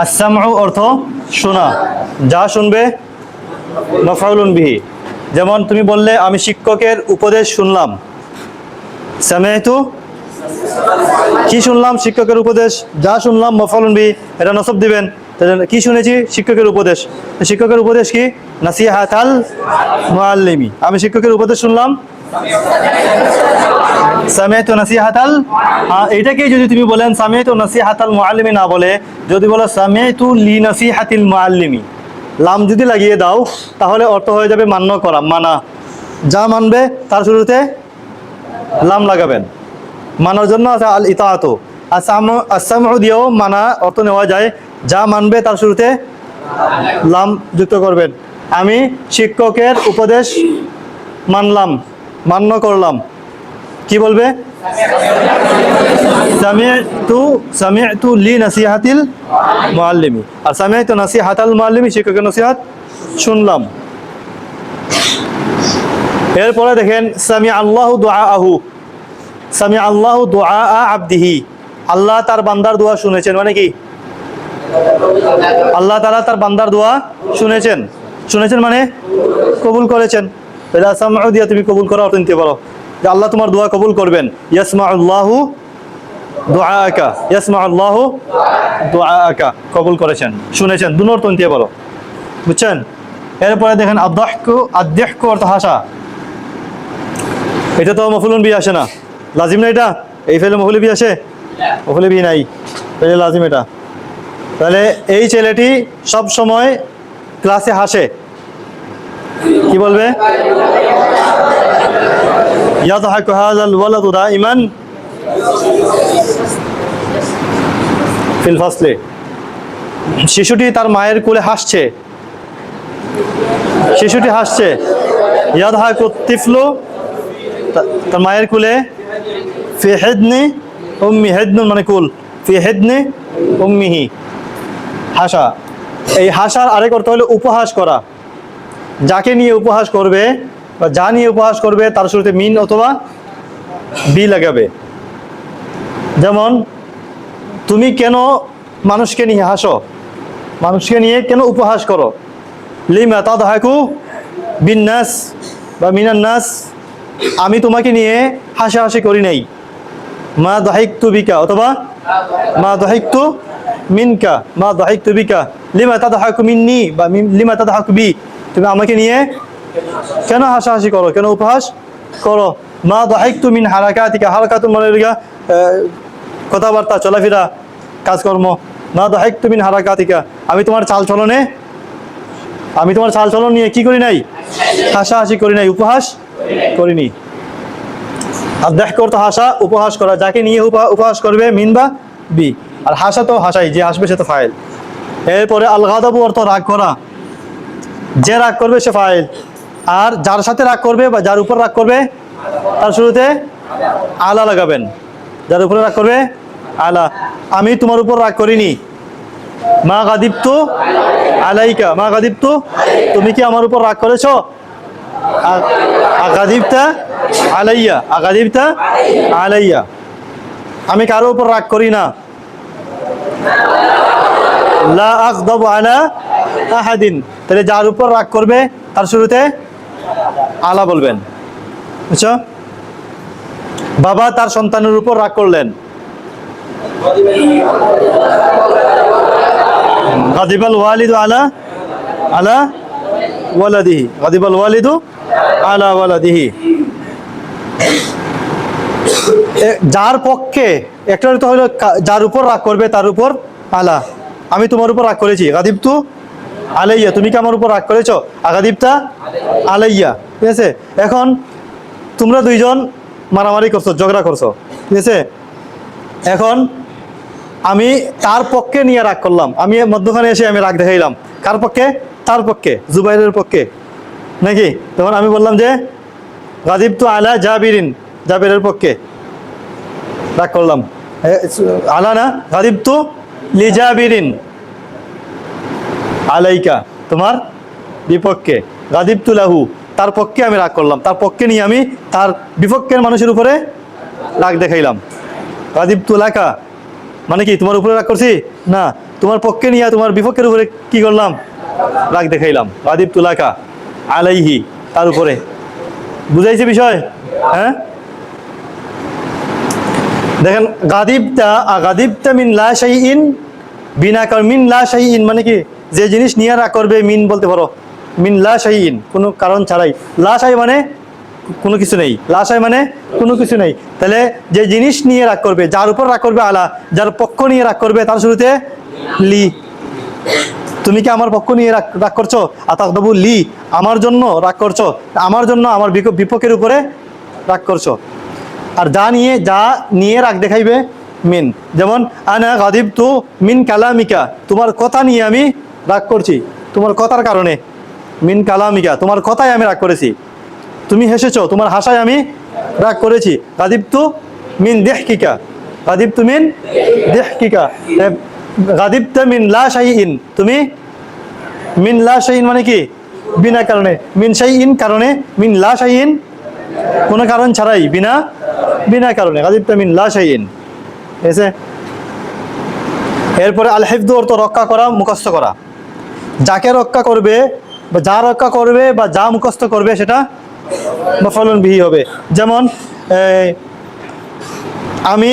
আসসামউ অর্থ শোনা, যা শুনবে মাফউলুন বিহি। যেমন তুমি বললে আমি শিক্ষকের উপদেশ শুনলাম, সামি'তু কি শুনলাম? শিক্ষকের উপদেশ। যা শুনলাম মাফউলুন বিহি, এটা নসব দিবেন। কি শুনেছি? শিক্ষকের উপদেশ। শিক্ষকের উপদেশ কি? নাসিহাতাল মুআল্লিমি। আমি শিক্ষকের উপদেশ শুনলাম, সামি'তু নাসিহাতাল। এটাকে যদি তুমি বলেন সামি'তু নাসিহাতাল মুআল্লিমি না বলে যদি বলো সামি'তু লি নাসিহাতিল মুআল্লিমি, লাম যদি লাগিয়ে দাও তাহলে অর্থ হয়ে যাবে মান্য করা, মানা। যা মানবে তার শুরুতে লাম লাগাবেন। মানার জন্য আছে আল ইতাআতু। আসসামউ দিয়েও মানা অর্থ নেওয়া যায়। যা মানবে তার শুরুতে লাম যুক্ত করবেন। আমি শিক্ষকের উপদেশ মানলাম, মান্য করলাম, কি বলবে? সামি'তু লি নাসিহাতিল মুআল্লিমি। আর সামি'তু নাসিহাতাল মুআল্লিমি, শিক্ষকের নসিহত শুনলাম। এরপরে দেখেন সামি আল্লাহু দুআআহু। সামি আল্লাহু দুআআ আবদিহি, আল্লাহ তার বান্দার দোয়া শুনেছেন। মানে কি? আল্লাহ তাআলা তার বান্দার দোয়া শুনেছেন। শুনেছেন মানে কবুল করেছেন। এটা সামউ দিয়ে তুমি কবুল করা অর্থ নিতে পারো যে আল্লাহ তোমার দোয়া কবুল করবেন। ইয়াসমাউল্লাহু দুআআকা, ইয়াসমাউল্লাহু দুআআকা, কবুল করেছেন, শুনেছেন, দুটো অর্থ নিতে পারো। বুঝছেন? এরপরে দেখেন আদ-দাহকু অর্থ হাসা। এটা তো মাফউলুন বিহি আসে না, লাজিম না এটা? এই ফেলে মাফউল বিহি আসে? মাফউল বিহি নাই, এটা লাজিম। এটা তাহলে এই ছেলেটি সব সময় ক্লাসে হাসে, কি বলবে? ইয়াদহাকু হাযাল ওয়ালাদু দাইমান ফিল ফাসলি। শিশুটি তার মায়ের কোলে হাসছে, শিশুটি হাসছে। ইয়াদহাকু তিফলু, তার মায়ের কোলে। ফি হিদনি উম্মি, হিদনুন মানে কুল, ফি হিদনি উম্মিহি, হাসা। এই হাসার আরেক অর্থ হলো উপহাস করা। যাকে নিয়ে উপহাস করবে বা যা নিয়ে উপহাস করবে তার শুরুতে মিন অথবা বি লাগাবে। যেমন তুমি কেন মানুষকে নিয়ে হাসো? মানুষকে নিয়ে কেন উপহাস করো? লিমা তাদহাকু বিন্নাস বা মিনান নাস, আমি তোমাকে নিয়ে হাসাহাসি করি নাই। মা দাহিকতু বিকা অথবা মা দাহিকতু মিনকা, মা দাহিকতু বিকা। লিমা তাদহাকু মিন্নি বা লিমা তাদহাকু বি, তুমি আমাকে নিয়ে কেন হাসাহাসি করো, কেন উপহাস করো? মা দাহিকতু মিন হারাকাতিকা, হারাকাতুন মানে কথাবার্তা, চলাফেরা, কাজকর্ম। মা দাহিকতু মিন হারাকাতিকা, আমি তোমার চালচলনে, আমি তোমার চালচলন নিয়ে কি করি নাই? হাসাহাসি করি নাই, উপহাস করিনি। আর দাহক অর্থ হাসা, উপহাস করা। যাকে নিয়ে উপহাস করবে মিন বা বি। আর হাসা তো হাসাই, যে হাসবে সে তো ফাইল। এরপরে আল গাদাবু অর্থ রাগ করা। যে রাগ করবে সে ফাইল। আর যার সাথে রাগ করবে বা যার উপর রাগ করবে তার শুরুতে আলা লাগাবেন। যার উপরে রাগ করবে আলা। আমি তোমার উপর রাগ করিনি। মা গাদিবতু আলাইকা, মা গাদিবতু, তুমি কি আমার উপর রাগ করেছো? আগাদিবতা আলাইয়া, আগাদিবতা আলাইয়া, আমি কারো উপর রাগ করি না। লা আগদাবু আলা আহাদিন, তাহলে যার উপর রাগ করবে তার শুরুতে আলা বলবেন। বুঝছো? বাবা তার সন্তানের উপর রাগ করলেন। গাদিবাল ওয়ালিদু আলা আলা ওয়ালাদিহি, গাদিবাল ওয়ালিদু আলা ওয়ালাদিহি। যার পক্ষে একটা তো হলো যার উপর রাগ করবে তার উপর আলা। আমি তোমার উপর রাগ করেছি, গাদিবতু আলাইয়া, তুমি কি আমার উপর রাগ করেছো? আগাদিবতা আলাইয়া। ঠিক আছে? এখন তোমরা দুইজন মারামারি করছো, ঝগড়া করছো, ঠিক আছে? এখন আমি তার পক্ষে নিয়ে রাগ করলাম, আমি মধ্যখানে এসে আমি রাগ দেখাইলাম। কার পক্ষে? তার পক্ষে, জুবাইরের পক্ষে, নাকি? তখন আমি বললাম যে গাদিবতু আলা জাবিরিন, জাবিরের পক্ষে রাগ করলাম। আলা না, গাদিবতু লি জাবিরিন আলাইকা, তোমার বিপক্ষে। গাদিবতু লাহু, তার পক্ষে আমি রাগ করলাম, তার পক্ষে নিয়ে আমি তার বিপক্ষের মানুষের উপরে রাগ দেখাইলাম। গাদিবতু লাকা মানে কি তোমার উপরে রাগ করছি না, তোমার পক্ষে নিয়ে তোমার বিপক্ষের উপরে কি করলাম, রাগ দেখাইলাম। গাদিব তুলাকা আলাইহি, তার উপরে। বুঝাইছে বিষয়? হ্যাঁ, দেখেন গাদিবতা মিন লা শাইইন, বিনা কারণ। মিন লা শাইইন মানে কি, যে জিনিস নিয়ে রাগ করবে, মিন বলতে পারো, মিন লা শাইইন, কোনো কারণ ছাড়াই। লা শাই মানে কোনো কিছু নেই, লা শাই মানে কোনো কিছু নেই। তাহলে যে জিনিস নিয়ে রাগ করবে, যার উপর রাগ করবে আলা, যার পক্ষ নিয়ে রাগ করবে তার শুরুতে লি। তুমি কি আমার পক্ষ নিয়ে রাগ করছো? আতাকদাবু লি, আমার জন্য রাগ করছো, আমার জন্য, আমার বিপক্ষের উপরে রাগ করছো। আর যা নিয়ে রাগ দেখাইবে মিন। যেমন আনা গাদিবতু মিন কালামিকা, তোমার কথা নিয়ে আমি রাগ করছি, তোমার কথার কারণে। মিন কালামিকা, তোমার কথায় আমি রাগ করেছি। তুমি হেসেছো, তোমার হাসায় আমি রাগ করেছি। গাদিবতু মিন দিহকিকা, গাদিবতু মিন দিহকিকা। গাদিবতা মিন লা শাইইন, তুমি মিন লা শাইইন মানে কি, বিনা কারণে। মিন শাইইন কারণে, মিন লা শাইইন কোনো কারণ ছাড়াই, বিনা কারণে। গাদিবতা মিন লা শাইইন। এসে এরপরে আল হিফযু অর্থ রক্ষা করা, মুখস্থ করা। যাকে রক্ষা করবে বা যা রক্ষা করবে বা যা মুখস্থ করবে সেটা মাফউলুন বিহি হবে। যেমন আমি,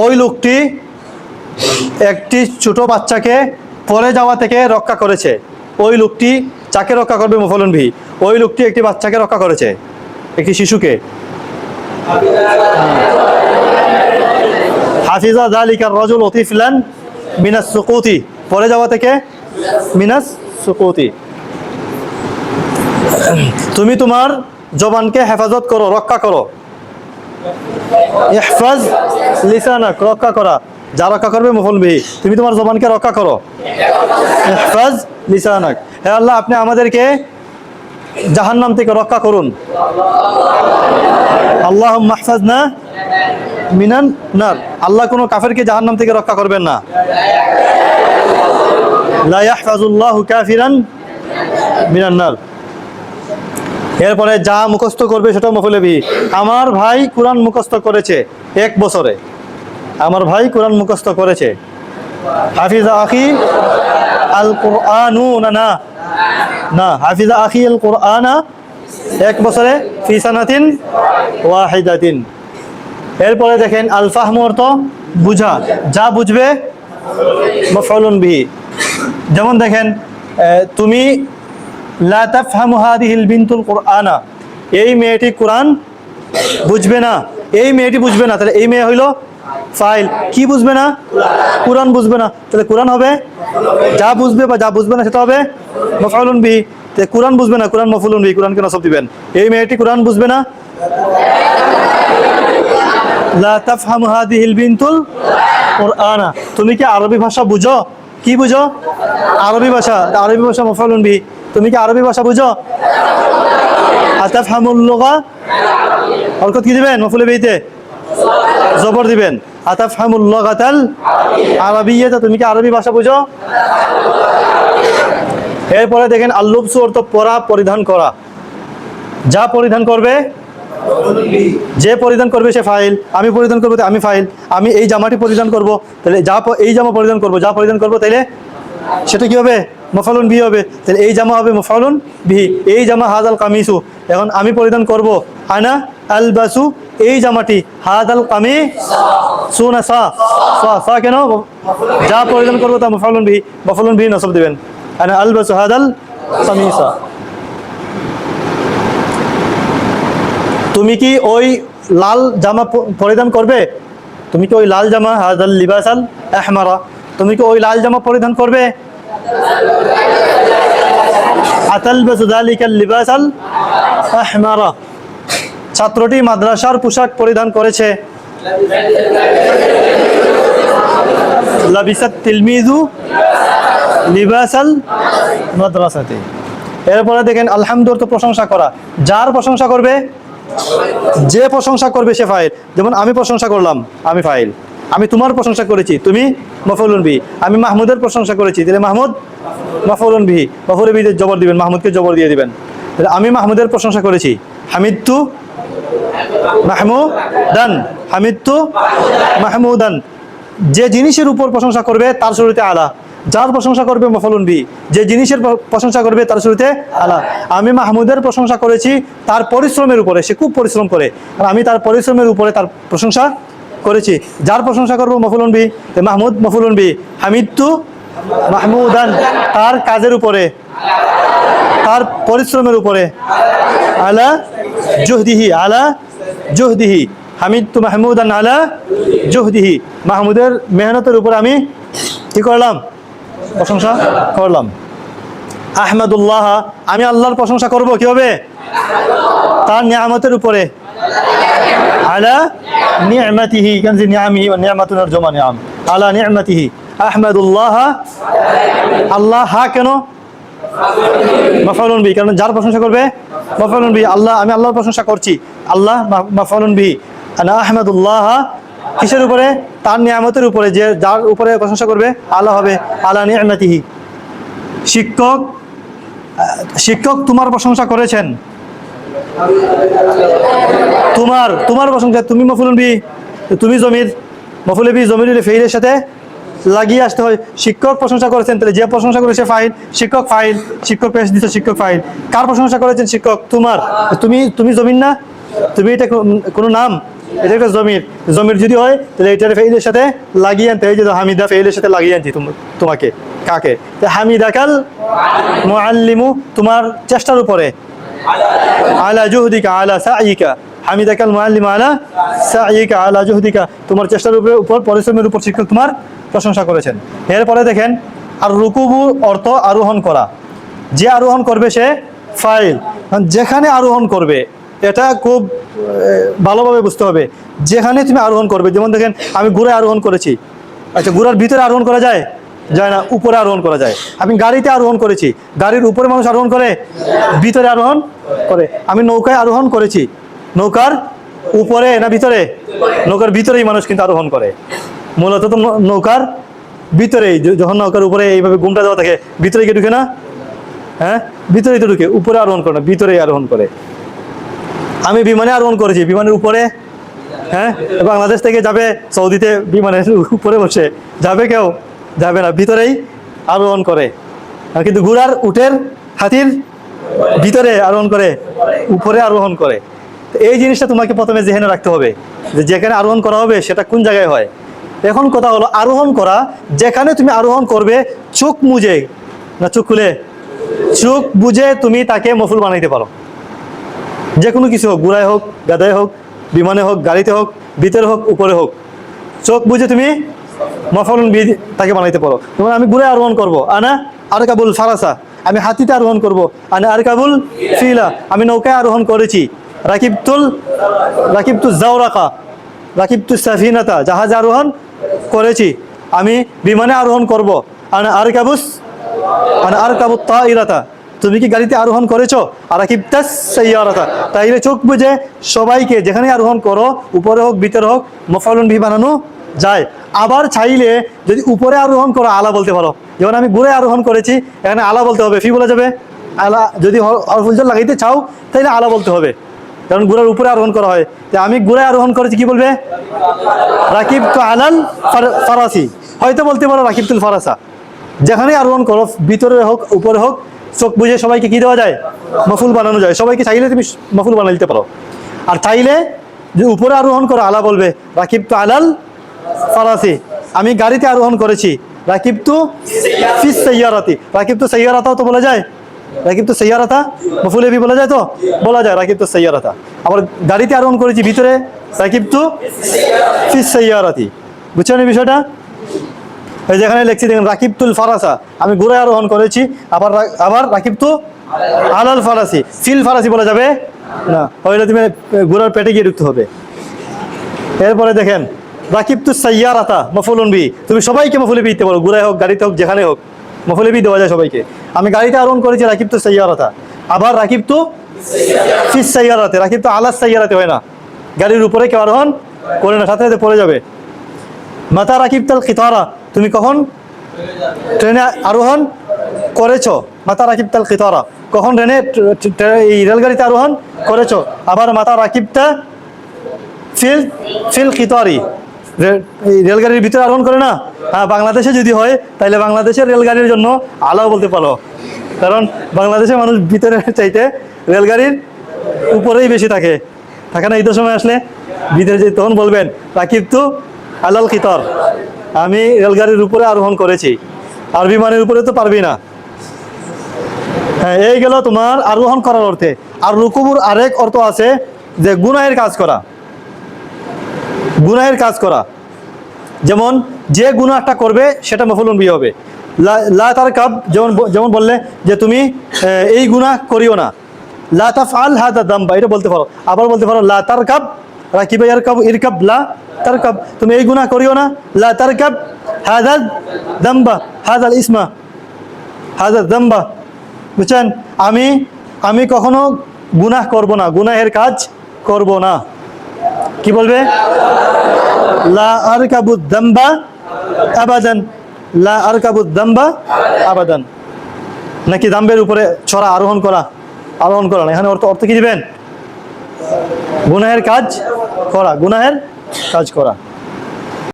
ওই লোকটি একটি ছোট বাচ্চাকে পড়ে যাওয়া থেকে রক্ষা করেছে। ওই লোকটি যাকে রক্ষা করবে মাফউলুন বিহি, ওই লোকটি একটি বাচ্চাকে রক্ষা করেছে, একটি শিশুকে। হাফিজা যালিকার রাজুল তিফলান মিনাস সুকুতি, পড়ে যাওয়া থেকে মিনাস সুকুতি। তুমি তোমার জবানকে হেফাজত করো, রক্ষা করো। ইহফাজ লিসানাক, রক্ষা করা, যা রক্ষা করবে মাফউলুন বিহি। তুমি তোমার জবানকে রক্ষা করো, ইহফাজ লিসানাক। হে আল্লাহ, আপনি আমাদেরকে জাহান্নাম থেকে রক্ষা করুন। আল্লাহুম্মা ইহফাজনা মিনান নার, আল্লাহ কোনো কাফেরকে জাহান্নাম থেকে রক্ষা করবেন না। লা ইয়াহফাজুল্লাহু কাফিরান মিনান নার। এরপরে যা মুখস্থ করবে সেটা মাফউলুন বিহি। আমার ভাই কোরআন মুখস্থ করেছে 1 বছরে, আমার ভাই কোরআন মুখস্থ করেছে। হাফিজা আখি আল কুরআনু, না না, হাফিজা আখি আল কুরআনা 1 বছরে, ফি সানাতিন ওয়াহিদাতিন। এরপরে দেখেন আল ফাহমু অর্থ বুঝা, যা বুঝবে মাফউলুন বিহি। যেমন দেখেন তুমি লা তাফহামু হাদিহিল বিনতুল কুরআনা, এই মেয়েটি কোরআন বুঝবে না, এই মেয়েটি বুঝবে না। তাহলে এই মেয়ে হইল ফাইল, কি বুঝবে না, কোরআন বুঝবে না। তাহলে কোরআন হবে, যা বুঝবে বা যা বুঝবে না সেটা হবে মাফউলুন বিহি। তাহলে কোরআন বুঝবে না, কোরআন মাফউলুন বিহি, কোরআনকে নসব দিবেন। এই মেয়েটি কোরআন বুঝবে না, লা তাফহামু হাদিহিল বিনতুল কুরআনা। তুমি কি আরবি ভাষা বুঝো? কি বুঝো? আরবি ভাষা, আরবি ভাষা মাফউলুন বিহি। তুমি কি আরবি ভাষা বুঝো? আতাফহামুল লুগা, হরকত কি দিবেন মাফউলুন বিহিতে? জবর দিবেন। আতাফহামুল লুগাতাল আরাবিয়্যাতা, তুমি কি আরবি ভাষা বুঝো? এরপরে দেখেন আল লুবসু অর্থ পরা, পরিধান করা। যা পরিধান করবে, যে পরিধান করবে সে ফাইল। আমি পরিধান করবো, আমি ফাইল। আমি এই জামাটি পরিধান করব, তাহলে এই জামা পরিধান করব, যা পরিধান করবো তাইলে সেটা কি হবে, মাফউলুন বিহি হবে। তাহলে এই জামা হবে মাফউলুন বিহি। এই জামা হাদাল কামিসু, এখন আমি পরিধান করব, আনা আলবাসু এই জামাটি, হাদাল কামিসু না সা, সা কেন, যা পরিধান করবো তা মাফউলুন বিহি, মাফউলুন বিহি নসব দিবেন, আনা আলবাসু হাদাল কামিসা। তুমি কি ওই লাল জামা পরিধান করবে? তুমি কি ওই লাল জামা, হাদাল লিবাসাল আহমারা, তুমি কি ওই লাল জামা পরিধান করবে? আতালবাসু যালিকাল লিবাসাল আহমারা। ছাত্রটি মাদ্রাসার পোশাক পরিধান করেছে। লাবিসাত তিলমিযু লিবাসাল মাদ্রাসাতি। এরপরে দেখেন আলহামদু অর্থ প্রশংসা করা। যার প্রশংসা করবে, যে প্রশংসা করবে সে ফাইল। যেমন আমি প্রশংসা করলাম, আমি ফাইল। আমি তোমার প্রশংসা করেছি, তুমি মাফউলুন বিহি। আমি মাহমুদের প্রশংসা করেছি, তাহলে মাহমুদ মাফউলুন বিহি, মাফউলুন বিহিতে জবর দিবেন, মাহমুদকে জবর দিয়ে দিবেন। তাহলে আমি মাহমুদের প্রশংসা করেছি, হামিদতু মাহমুদান, হামিদতু মাহমুদান। যে জিনিসের উপর প্রশংসা করবে তার শুরুতে আলা, যার প্রশংসা করবে মফলুন বি, যে জিনিসের প্রশংসা করবে তার শুরুতে আলা। আমি মাহমুদের প্রশংসা করেছি তার পরিশ্রমের উপরে, সে খুব পরিশ্রম করে, আর আমি তার পরিশ্রমের উপরে তার প্রশংসা করেছি। যার প্রশংসা করবো মফলুন বি, মাহমুদ মফলুন বি, হামিদতু মাহমুদান তার কাজের উপরে, তার পরিশ্রমের উপরে, আলা জুহদিহি, আলা জুহদিহি, হামিদতু মাহমুদান আলা জুহদিহি, মাহমুদের মেহনতের উপরে আমি কি করলাম? প্রশংসা করলাম। আহমাদুল্লাহ আমি আল্লাহর প্রশংসা করব কিভাবে? তার নিয়ামতের উপরে, আলা নি'মাতিহি, কানজি নিয়ামিহি ওয়া নি'মাতুন আরজমা নিয়াম, আলা নি'মাতিহি আহমাদুল্লাহ। আল্লাহ হা কেন? মাফউলুন বি, কারণ যার প্রশংসা করবে মাফউলুন বি, আল্লাহ আমি আল্লাহর প্রশংসা করছি, আল্লাহ মাফউলুন বি। আনা আহমাদুল্লাহ কিসের উপরে? তার নিয়ামতের উপরে, যে যার উপরে প্রশংসা করবে আল্লাহ হবে, আলা নি'মাতিহি। শিক্ষক, শিক্ষক তোমার প্রশংসা করেছেন, তোমার, তোমার প্রশংসা, তুমি মফউলুন বি, তুমি জমির, মফউল বি জমির ফেইলের সাথে লাগিয়ে আসতে হয়। শিক্ষক প্রশংসা করেছেন, তাহলে যে প্রশংসা করেছে ফাইল, শিক্ষক ফাইল, শিক্ষক পেশ দিচ্ছে, শিক্ষক ফাইল। কার প্রশংসা করেছেন? শিক্ষক, তোমার, তুমি, তুমি জমির না, তুমি এটা কোনো নাম, এটা একটা জমির, জমির যদি হয় তাহলে এটার ফেইলের সাথে লাগিয়ে আনতে হয়, যে হামিদা ফেইলের সাথে লাগিয়ে আনছি তোমাকে, কাকে? হামিদাকাল মুআল্লিমু তোমার চেষ্টার উপরে, আলা জুহদিকা আলা সাইকা, হামিদাকাল মুআল্লিমু আলা সাইকা আলা জুহদিকা তোমার চেষ্টার উপর, পরিশ্রমের উপর শিক্ষক তোমার প্রশংসা করেছেন। এরপরে দেখেন, আর রুকুবু অর্থ আরোহণ করা, যে আরোহণ করবে সে ফাইল। যেখানে আরোহণ করবে এটা খুব ভালোভাবে বুঝতে হবে, যেখানে তুমি আরোহণ করবে, যেমন দেখেন আমি ঘোড়ায় আরোহণ করেছি, আচ্ছা ঘোড়ার ভিতরে আরোহণ করা যায়? যায় না, উপরে আরোহণ করা যায়। আমি গাড়িতে আরোহণ করেছি, গাড়ির উপরে মানুষ আরোহণ করে, ভিতরে আরোহণ করে। আমি নৌকায় আরোহণ করেছি, নৌকার উপরে না ভিতরে? নৌকার ভিতরেই মানুষ কিন্তু আরোহণ করে, মূলত তো নৌকার ভিতরেই, যখন নৌকার উপরে এইভাবে ঘুমটা দেওয়া থাকে, ভিতরে গিয়ে ঢুকে না? হ্যাঁ, ভিতরেই তো ঢুকে, উপরে আরোহণ করে না, ভিতরেই আরোহণ করে। আমি বিমানে আরোহণ করেছি, বিমানের উপরে, হ্যাঁ, বাংলাদেশ থেকে যাবে সৌদিতে, বিমানের উপরে বসে যাবে কেউ? যাবে না, ভিতরেই আরোহণ করে। কিন্তু ঘোড়ার, উটের, হাতির ভিতরে আরোহণ করে, উপরে আরোহণ করে। এই জিনিসটা তোমাকে প্রথমে জেহেনে রাখতে হবে, যে যেখানে আরোহণ করা হবে সেটা কোন জায়গায় হয়। এখন কথা হলো আরোহণ করা, যেখানে তুমি আরোহণ করবে চোখ মুজে না চোখ খুলে, চোখ বুঝে তুমি তাকে মফুল বানাইতে পারো। যে কোনো কিছু হোক, ঘোড়ায় হোক, গাদায় হোক, বিমানে হোক, গাড়িতে হোক, ভিতরে হোক, উপরে হোক, চোখ বুঝে তুমি মফউলুন বি তাকে বানাইতে পারো। যেমন আমি ঘোড়ায় আরোহণ করবো, আনা আরকাবুল ফারাসা, আমি হাতিতে আরোহণ করবো, আনা আরকাবুল ফিলা, আমি নৌকায় আরোহণ করেছি, রাকিবতু জাওরাকা, রাকিবতু সাফিনাতা, জাহাজে আরোহণ করেছি। আমি বিমানে আরোহণ করব, আনা আরকাবুত তাইরাতা, তুমি কি গাড়িতে আরোহণ করেছো? আর রাকিবতাস সাইয়ারাতা, তাইলে চোখ বুঝে সবাইকে যেখানে আরোহণ করো, উপরে হোক ভিতরে হোক, মফউলুন বি বানানো যায়। আবার চাইলে যদি উপরে আরোহণ করো আলা বলতে পারো, যেমন আমি ঘুরে আরোহণ করেছি, এখানে আলা বলতে হবে, ফি বলা যাবে, আলা যদি হরফুল জার লাগাইতে চাও তাইলে আলা বলতে হবে, কারণ ঘোড়ার উপরে আরোহণ করা হয়। আমি ঘোড়ায় আরোহণ করেছি, কি বলবে? রাকিবতু আলাল ফারাসি, হয়তো বলতে পারো রাকিবতুল ফারাসা। যেখানে আরোহণ করো, ভিতরে হোক উপরে হোক, চোখ বুঝে সবাইকে কি দেওয়া যায়? মফুল বানানো যায়। সবাইকে চাইলে তুমি মফুল বানিয়ে দিতে পারো, আর চাইলে যে উপরে আরোহণ করো আলা বলবে, রাকিবতু আলাল ফারাসি, আমি গাড়িতে আরোহণ করেছি, রাকিবতু ফিস সাইয়ারাতি, রাকিবতু সাইয়ারাতাও তো বলা যায়, রাকিবতু সাইয়ারাতা মফুল বি বলা যায়, তো বলা যায় রাকিবতু সাইয়ারাতা। আবার গাড়িতে আরোহণ করেছি ভিতরে, রাকিবতু ফিস সাইয়ারাতি। বুঝছেন এই বিষয়টা? এই যেখানে লিখছি দেখেন রাকিবতুল ফারাসা, আমি ঘোড়ায় আরোহণ করেছি, আবার রাকিবতু আলাল ফারাসি, ফিল ফারাসি বলা যাবে না, হইলে তুমি ঘোড়ার পেটে গিয়ে ঢুকতে হবে। এরপরে দেখেন রাকিবতু সাইয়ারাতা মফউলুন বি, তুমি সবাইকে মফউল বি দিতে পারো, ঘোড়ায় হোক, গাড়িতে হোক, যেখানে হোক, মফউল বি দেওয়া যায় সবাইকে। আমি গাড়িতে আরোহণ করেছি, রাকিবতু সাইয়ারাতা, আবার রাকিবতু ফিস সাইয়ারাতে, রাকিবতু আলাস সাইয়ারাতে হয় না, গাড়ির উপরে কেউ আরোহণ করে না, সাথে সাথে পড়ে যাবে। মাতা রাকিবতাল কিতারা, তুমি কখন ট্রেনে আরোহণ করেছো? মাতা রাকিবতাল কিতারা, কখন ট্রেনে, এই রেলগাড়িতে আরোহণ করেছো? আবার মাতা রাকিবতা ফিল কিতারি, এই রেলগাড়ির ভিতরে আরোহণ করে না? হ্যাঁ, বাংলাদেশে যদি হয় তাহলে বাংলাদেশের রেলগাড়ির জন্য আলাও বলতে পারো, কারণ বাংলাদেশের মানুষ ভিতরে চাইতে রেলগাড়ির উপরেই বেশি থাকে না? ঈদের সময় আসলে ভিতরে যে তখন বলবেন রাকিব তু আলাল কিতর, আমি রেলগাড়ির উপরে আরোহণ করেছি। আর বিমানের উপরে তো পারবি না। হ্যাঁ, এই গেল তোমার আরোহণ করার অর্থে। আর রুকুবুর আরেক অর্থ আছে যে গুনাহের কাজ করা, গুনাহের কাজ করা। যেমন যে গুনাহটা করবে সেটা মফুলুন বিহি হবে। লা তারকাব, যেমন বললে যে তুমি এই গুনাহ করিও না, লা তাফআল হাদা দাম্বা, এটা বলতে পারো। আবার বলতে পারো লা তারকাব, রাকিবা ইয়ারকাব ইরকাব লা তারকাব, তুমি এই গুনাহ করিও না, লা তারকাব হাদা দাম্বা হাদাল ইসমা হাদা দাম্বা। বুঝছেন? আমি কখনো গুনাহ করব না, গুনাহের কাজ করব না। কি বলবে? লা আরকাবু দাম্বা আবাদান, লা আরকাবু দাম্বা আবাদান। নাকি দাম্বের উপরে চড়া, আরোহণ করা না। এখানে অর্থ কি দিবেন? গুনাহের কাজ করা, গুনাহের কাজ করা।